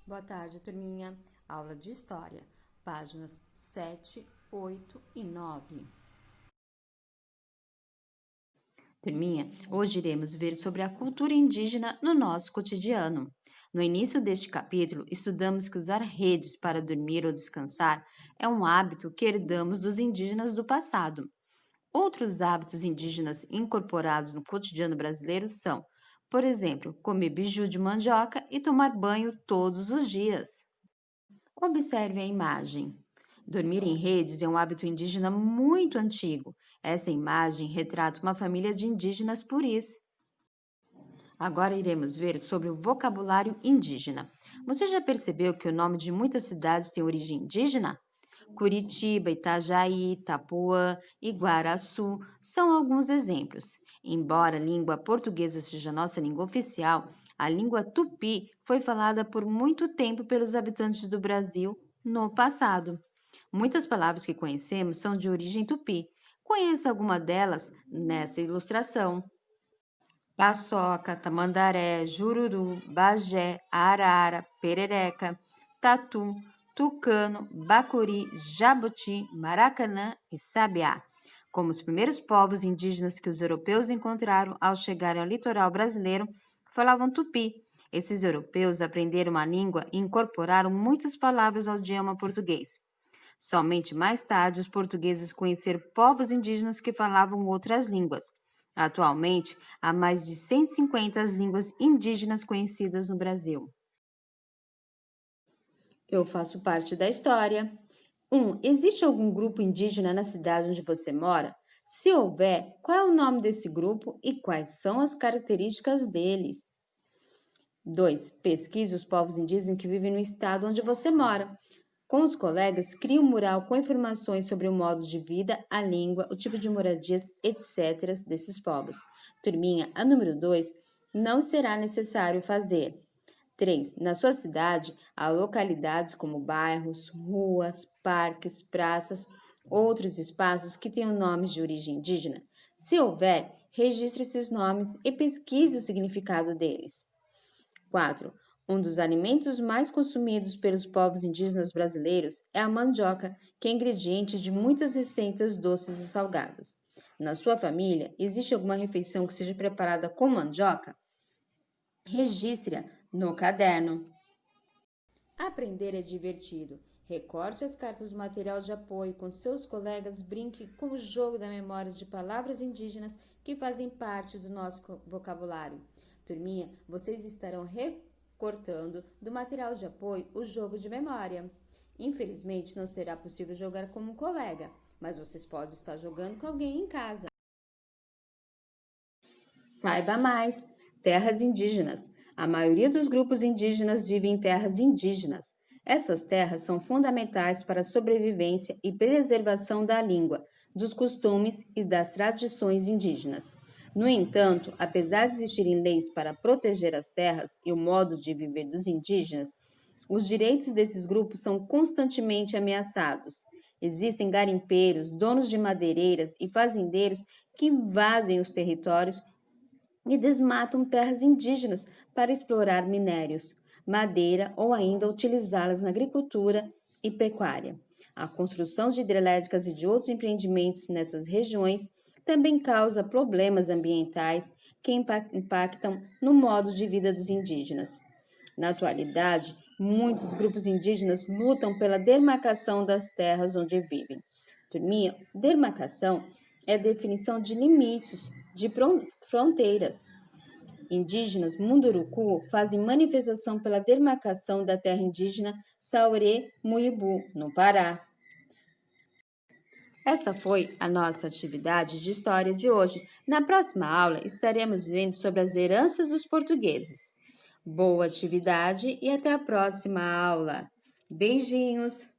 Boa tarde, turminha. Aula de História, páginas 7, 8 e 9. Turminha, hoje iremos ver sobre a cultura indígena no nosso cotidiano. No início deste capítulo, estudamos que usar redes para dormir ou descansar é um hábito que herdamos dos indígenas do passado. Outros hábitos indígenas incorporados no cotidiano brasileiro são, por exemplo, comer biju de mandioca e tomar banho todos os dias. Observe a imagem. Dormir em redes é um hábito indígena muito antigo. Essa imagem retrata uma família de indígenas puris. Agora iremos ver sobre o vocabulário indígena. Você já percebeu que o nome de muitas cidades tem origem indígena? Curitiba, Itajaí, Itapuã e Guaraçu são alguns exemplos. Embora a língua portuguesa seja nossa língua oficial, a língua tupi foi falada por muito tempo pelos habitantes do Brasil no passado. Muitas palavras que conhecemos são de origem tupi. Conheça alguma delas nessa ilustração. Paçoca, tamandaré, jururu, bagé, arara, perereca, tatu, tucano, bacuri, jabuti, maracanã e sabiá. Como os primeiros povos indígenas que os europeus encontraram ao chegarem ao litoral brasileiro, falavam tupi. Esses europeus aprenderam a língua e incorporaram muitas palavras ao idioma português. Somente mais tarde os portugueses conheceram povos indígenas que falavam outras línguas. Atualmente, há mais de 150 línguas indígenas conhecidas no Brasil. Eu faço parte da história. 1. Existe algum grupo indígena na cidade onde você mora? Se houver, qual é o nome desse grupo e quais são as características deles? 2. Pesquise os povos indígenas que vivem no estado onde você mora. Com os colegas, crie um mural com informações sobre o modo de vida, a língua, o tipo de moradias, etc. desses povos. Turminha, a número 2, não será necessário fazer. 3. Na sua cidade, há localidades como bairros, ruas, parques, praças, outros espaços que tenham nomes de origem indígena. Se houver, registre esses nomes e pesquise o significado deles. 4. Um dos alimentos mais consumidos pelos povos indígenas brasileiros é a mandioca, que é ingrediente de muitas receitas doces e salgadas. Na sua família, existe alguma refeição que seja preparada com mandioca? Registre-a no caderno. Aprender é divertido. Recorte as cartas do material de apoio com seus colegas, brinque com o jogo da memória de palavras indígenas que fazem parte do nosso vocabulário. Turminha, vocês estarão recortando do material de apoio o jogo de memória. Infelizmente, não será possível jogar como um colega, mas vocês podem estar jogando com alguém em casa. Saiba mais. Terras indígenas. A maioria dos grupos indígenas vive em terras indígenas. Essas terras são fundamentais para a sobrevivência e preservação da língua, dos costumes e das tradições indígenas. No entanto, apesar de existirem leis para proteger as terras e o modo de viver dos indígenas, os direitos desses grupos são constantemente ameaçados. Existem garimpeiros, donos de madeireiras e fazendeiros que invadem os territórios e desmatam terras indígenas para explorar minérios, madeira ou ainda utilizá-las na agricultura e pecuária. A construção de hidrelétricas e de outros empreendimentos nessas regiões também causa problemas ambientais que impactam no modo de vida dos indígenas. Na atualidade, muitos grupos indígenas lutam pela demarcação das terras onde vivem. Turminha, demarcação é a definição de limites, de fronteiras. Indígenas Munduruku fazem manifestação pela demarcação da terra indígena Sauré-Muibu, no Pará. Esta foi a nossa atividade de história de hoje. Na próxima aula, estaremos vendo sobre as heranças dos portugueses. Boa atividade e até a próxima aula. Beijinhos!